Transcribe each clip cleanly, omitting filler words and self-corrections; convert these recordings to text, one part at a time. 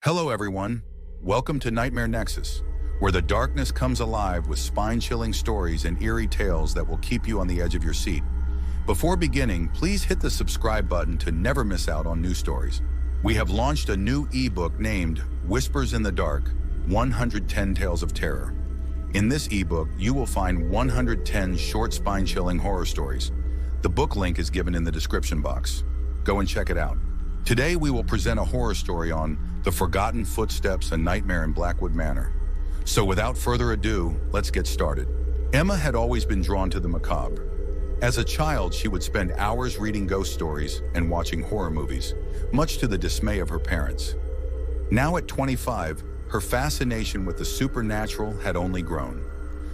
Hello everyone, welcome to Nightmare Nexus, where the darkness comes alive with spine-chilling stories and eerie tales that will keep you on the edge of your seat. Before beginning, please hit the subscribe button to never miss out on new stories. We have launched a new ebook named Whispers in the Dark, 110 Tales of Terror. In this ebook, you will find 110 short spine-chilling horror stories. The book link is given in the description box. Go and check it out. Today we will present a horror story on the forgotten footsteps, a nightmare in Blackwood Manor. So without further ado, let's get started. Emma had always been drawn to the macabre. As a child, she would spend hours reading ghost stories and watching horror movies, much to the dismay of her parents. Now at 25, her fascination with the supernatural had only grown.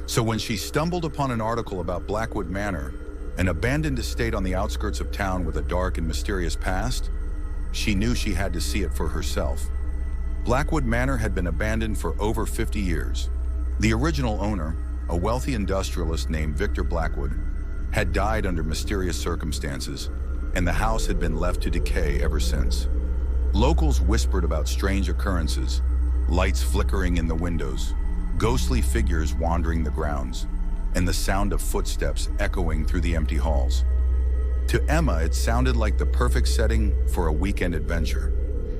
So when she stumbled upon an article about Blackwood Manor, an abandoned estate on the outskirts of town with a dark and mysterious past, she knew she had to see it for herself. Blackwood Manor had been abandoned for over 50 years. The original owner, a wealthy industrialist named Victor Blackwood, had died under mysterious circumstances, and the house had been left to decay ever since. Locals whispered about strange occurrences, lights flickering in the windows, ghostly figures wandering the grounds, and the sound of footsteps echoing through the empty halls. To Emma, it sounded like the perfect setting for a weekend adventure.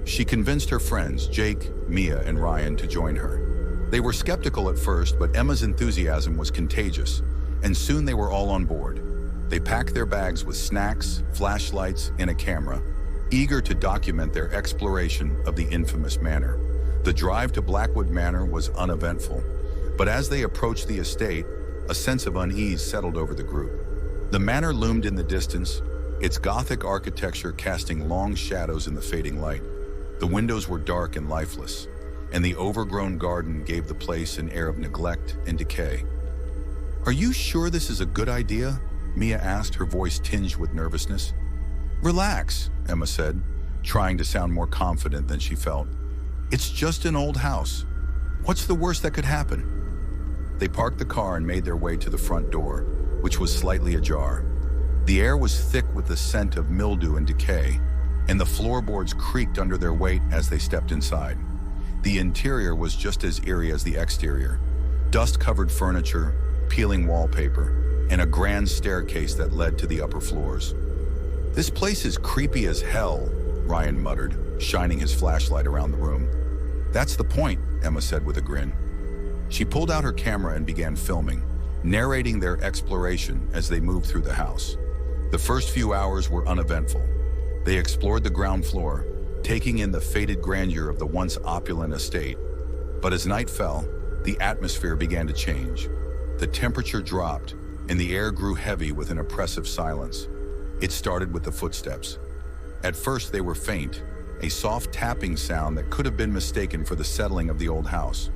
She convinced her friends, Jake, Mia, and Ryan, to join her. They were skeptical at first, but Emma's enthusiasm was contagious, and soon they were all on board. They packed their bags with snacks, flashlights, and a camera, eager to document their exploration of the infamous manor. The drive to Blackwood Manor was uneventful, but as they approached the estate, a sense of unease settled over the group. The manor loomed in the distance, its Gothic architecture casting long shadows in the fading light. The windows were dark and lifeless, and the overgrown garden gave the place an air of neglect and decay. "Are you sure this is a good idea?" Mia asked, her voice tinged with nervousness. "Relax," Emma said, trying to sound more confident than she felt. "It's just an old house. What's the worst that could happen?" They parked the car and made their way to the front door, which was slightly ajar. The air was thick with the scent of mildew and decay, and the floorboards creaked under their weight as they stepped inside. The interior was just as eerie as the exterior. Dust-covered furniture, peeling wallpaper, and a grand staircase that led to the upper floors. "This place is creepy as hell," Ryan muttered, shining his flashlight around the room. "That's the point," Emma said with a grin. She pulled out her camera and began filming, narrating their exploration as they moved through the house. The first few hours were uneventful. They explored the ground floor, taking in the faded grandeur of the once opulent estate. But as night fell, the atmosphere began to change. The temperature dropped, and the air grew heavy with an oppressive silence. It started with the footsteps. At first they were faint, a soft tapping sound that could have been mistaken for the settling of the old house.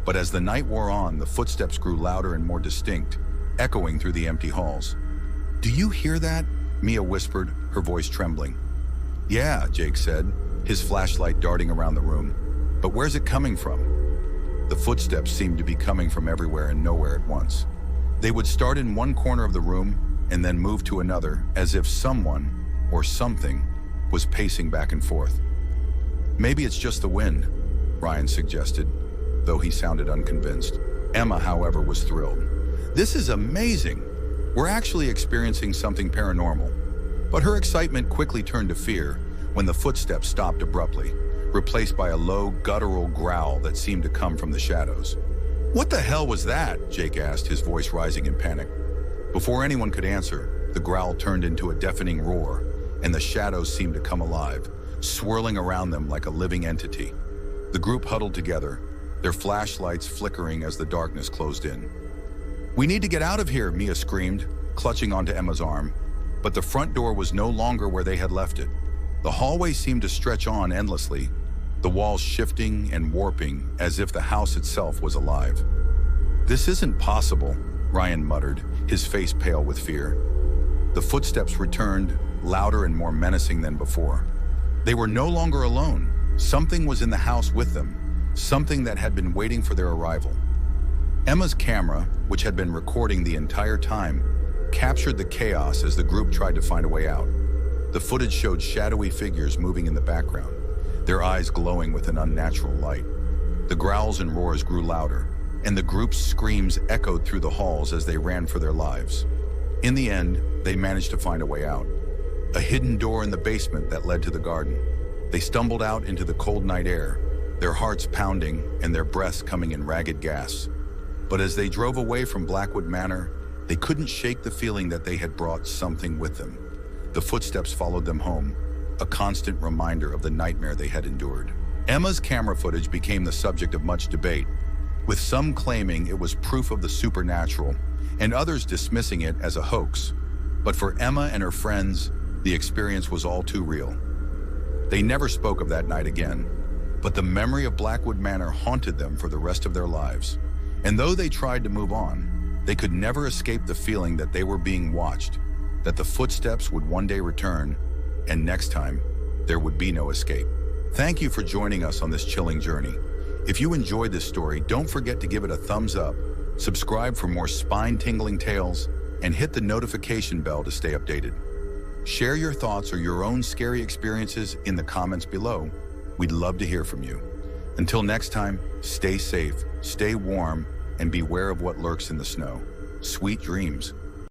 But as the night wore on, the footsteps grew louder and more distinct, echoing through the empty halls. "Do you hear that?" Mia whispered, her voice trembling. "Yeah," Jake said, his flashlight darting around the room. "But where's it coming from?" The footsteps seemed to be coming from everywhere and nowhere at once. They would start in one corner of the room and then move to another, as if someone, or something, was pacing back and forth. "Maybe it's just the wind," Ryan suggested, though he sounded unconvinced. Emma, however, was thrilled. "This is amazing! We're actually experiencing something paranormal." But her excitement quickly turned to fear when the footsteps stopped abruptly, replaced by a low, guttural growl that seemed to come from the shadows. "What the hell was that?" Jake asked, his voice rising in panic. Before anyone could answer, the growl turned into a deafening roar, and the shadows seemed to come alive, swirling around them like a living entity. The group huddled together, their flashlights flickering as the darkness closed in. "We need to get out of here," Mia screamed, clutching onto Emma's arm. But the front door was no longer where they had left it. The hallway seemed to stretch on endlessly, the walls shifting and warping as if the house itself was alive. "This isn't possible," Ryan muttered, his face pale with fear. The footsteps returned, louder and more menacing than before. They were no longer alone. Something was in the house with them, something that had been waiting for their arrival. Emma's camera, which had been recording the entire time, captured the chaos as the group tried to find a way out. The footage showed shadowy figures moving in the background, their eyes glowing with an unnatural light. The growls and roars grew louder, and the group's screams echoed through the halls as they ran for their lives. In the end, they managed to find a way out. A hidden door in the basement that led to the garden. They stumbled out into the cold night air, their hearts pounding and their breaths coming in ragged gasps. But as they drove away from Blackwood Manor, they couldn't shake the feeling that they had brought something with them. The footsteps followed them home, a constant reminder of the nightmare they had endured. Emma's camera footage became the subject of much debate, with some claiming it was proof of the supernatural and others dismissing it as a hoax. But for Emma and her friends, the experience was all too real. They never spoke of that night again, but the memory of Blackwood Manor haunted them for the rest of their lives. And though they tried to move on, they could never escape the feeling that they were being watched, that the footsteps would one day return, and next time, there would be no escape. Thank you for joining us on this chilling journey. If you enjoyed this story, don't forget to give it a thumbs up, subscribe for more spine-tingling tales, and hit the notification bell to stay updated. Share your thoughts or your own scary experiences in the comments below. We'd love to hear from you. Until next time, stay safe, stay warm, and beware of what lurks in the snow. Sweet dreams.